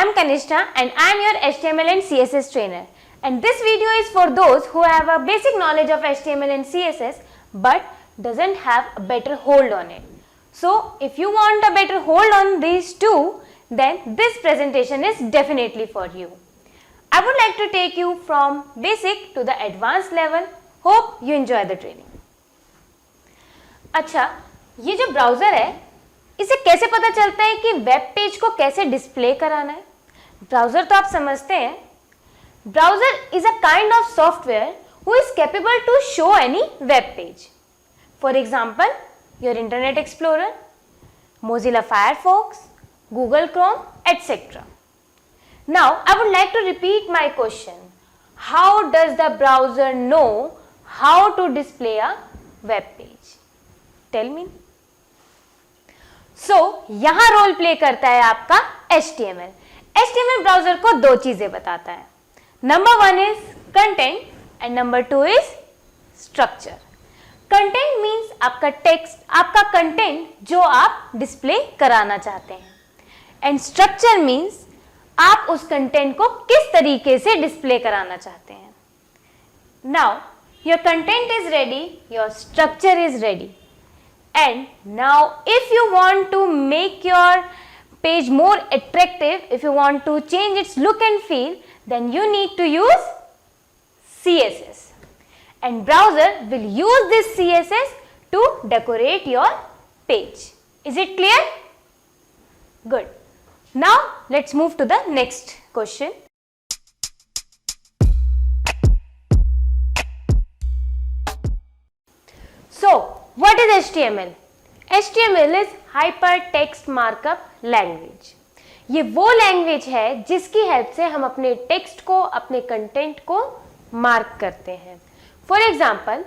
am Kanishta and I am your HTML and CSS trainer. And this video is for those who have a basic knowledge of HTML and CSS but doesn't have a better hold on it. So if you want a better hold on these two, then this presentation is definitely for you. I would like to take you from basic to the advanced level. Hope you enjoy the training. अच्छा, ये जो browser है, इसे कैसे पता चलता है कि वेब पेज को कैसे डिस्प्ले कराना है? ब्राउजर तो आप समझते हैं. Browser is a kind of software who is capable to show any web page. For example, your Internet Explorer, Mozilla Firefox, Google Chrome, etc. Now, I would like to repeat my question. How does the browser know how to display a web page? Tell me. So, यहाँ role play करता है आपका HTML. HTML browser को दो चीजें बताता है. Number 1 is content and number 2 is structure. Content means आपका टेक्स्ट, आपका कंटेंट जो आप डिस्प्ले कराना चाहते हैं. एंड स्ट्रक्चर मीन्स आप उस कंटेंट को किस तरीके से डिस्प्ले कराना चाहते हैं. Now your content is ready, your structure is ready. And now if you want to make your page more attractive, if you want to change its look and feel, then you need to use CSS. And browser will use this CSS to decorate your page. Is it clear? Good. Now let's move to the next question. So, what is HTML? HTML is Hypertext Markup Language. ये वो language है जिसकी help से हम अपने text को, अपने content को मार्क करते हैं. फॉर एग्जाम्पल,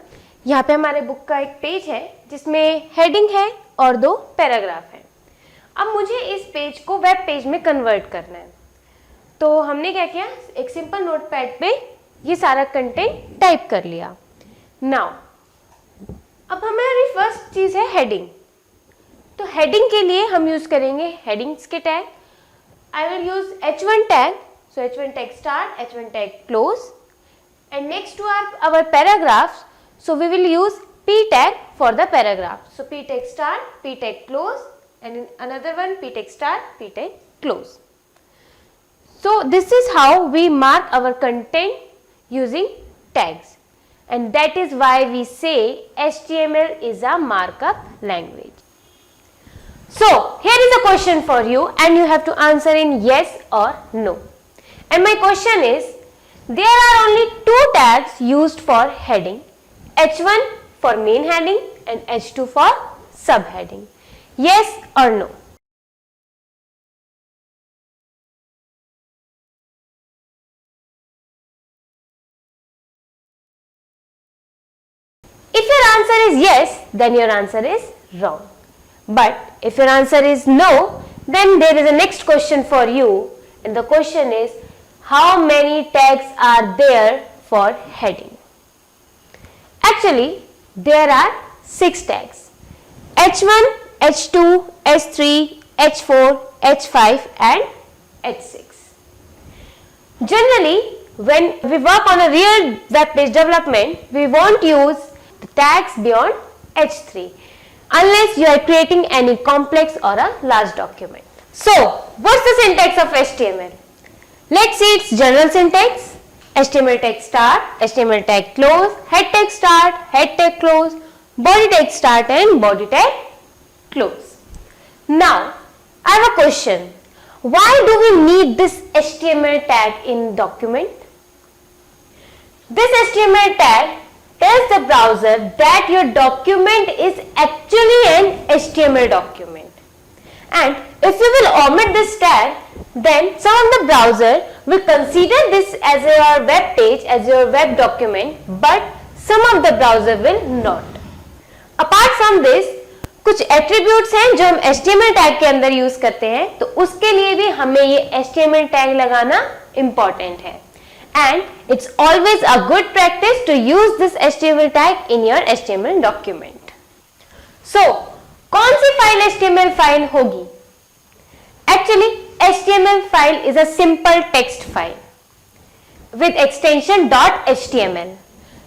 यहाँ पे हमारे बुक का एक पेज है जिसमें हेडिंग है और 2 पैराग्राफ है. अब मुझे इस पेज को वेब पेज में कन्वर्ट करना है. तो हमने क्या किया, एक सिंपल नोटपैड पे ये सारा कंटेंट टाइप कर लिया. नाउ अब हमारी फर्स्ट चीज है हेडिंग. तो हेडिंग के लिए हम यूज करेंगे हेडिंग्स के tag. I will use h1 tag. So h1 tag start, h1 tag close. And next to our paragraphs, so we will use p tag for the paragraph. So p tag start, p tag close, and in another one p tag start, p tag close. So this is how we mark our content using tags. And that is why we say HTML is a markup language. So here is a question for you and you have to answer in yes or no. And my question is, there are only 2 tags used for heading. H1 for main heading and H2 for subheading. Yes or no? If your answer is yes, then your answer is wrong. But if your answer is no, then there is a next question for you. And the question is, how many tags are there for heading? Actually, there are 6 tags. H1, H2, H3, H4, H5 and H6. Generally, when we work on a real web page development, we won't use the tags beyond H3 unless you are creating any complex or a large document. So, what's the syntax of HTML? Let's see its general syntax. HTML tag start, HTML tag close, head tag start, head tag close, body tag start and body tag close. Now, I have a question. Why do we need this HTML tag in document? This HTML tag tells the browser that your document is actually an HTML document. And if you will omit this tag, then some of the browser will consider this as your web page, as your web document, but some of the browser will not. Apart from this, कुछ attributes हैं जो हम HTML tag के अंदर use करते हैं, तो उसके लिए भी हमें ये HTML tag लगाना important है. And it's always a good practice to use this HTML tag in your HTML document. So, कौन सी फाइल HTML फाइल होगी? Actually, HTML file is a simple text file with extension .html.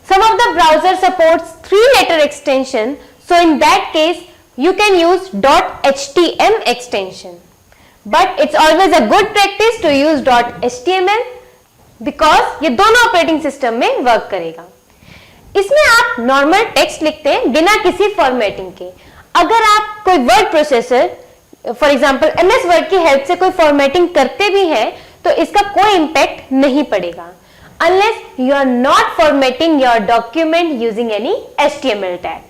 Some of the browser supports 3-letter extension, so in that case you can use .htm extension. But it's always a good practice to use .html because ये दोनों operating system में work करेगा. इसमें आप normal text लिखते हैं बिना किसी फॉर्मेटिंग के. अगर आप कोई word processor for example MS word की हेल्प से कोई फॉर्मेटिंग करते भी हैं तो इसका कोई इंपैक्ट नहीं पड़ेगा unless you are not formatting your document using any HTML tag.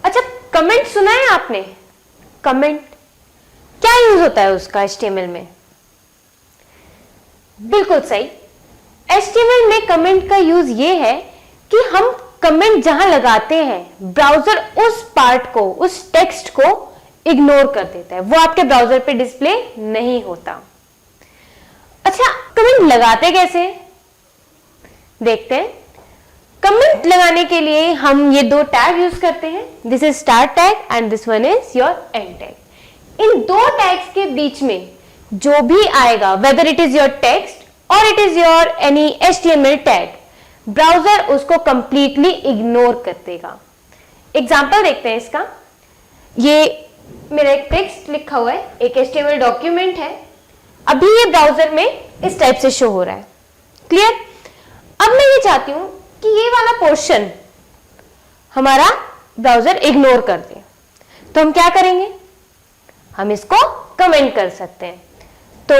अच्छा, कमेंट सुना है आपने? कमेंट क्या यूज होता है उसका HTML में? बिल्कुल सही, HTML में कमेंट का यूज ये है कि हम कमेंट जहां लगाते हैं ब्राउजर उस पार्ट को, उस टेक्स्ट को इग्नोर कर देता है, वो आपके ब्राउजर पे डिस्प्ले नहीं होता. अच्छा, कमेंट लगाते कैसे देखते हैं. कमेंट लगाने के लिए हम ये दो टैग यूज करते हैं. This is start tag and this one is your end tag. इन दो टैग्स के बीच में जो भी आएगा, whether it is your text और it is your any HTML tag, browser उसको कंप्लीटली इग्नोर कर देगा. एग्जाम्पल देखते हैं इसका. ये मेरा एक टेक्स्ट लिखा हुआ है, एक HTML डॉक्यूमेंट है. अभी ये ब्राउजर में इस टाइप से शो हो रहा है. क्लियर? अब मैं ये चाहती हूं कि ये वाला पोर्शन हमारा ब्राउजर इग्नोर कर दे, तो हम क्या करेंगे? हम इसको कमेंट कर सकते हैं. तो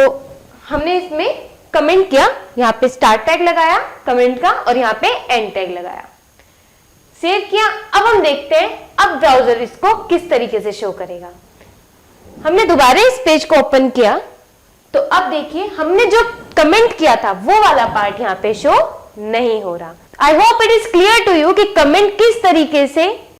हमने इसमें कमेंट किया, यहां पे स्टार्ट टैग लगाया कमेंट का और यहां पे एंड टैग लगाया, सेव किया. अब हम देखते हैं अब ब्राउजर इसको किस तरीके से शो करेगा. हमने दोबारा इस पेज को ओपन किया तो अब देखिए हमने जो कमेंट किया था वो वाला पार्ट यहां पे शो नहीं हो रहा. I hope it is clear to you कि कमेंट किस तरीके से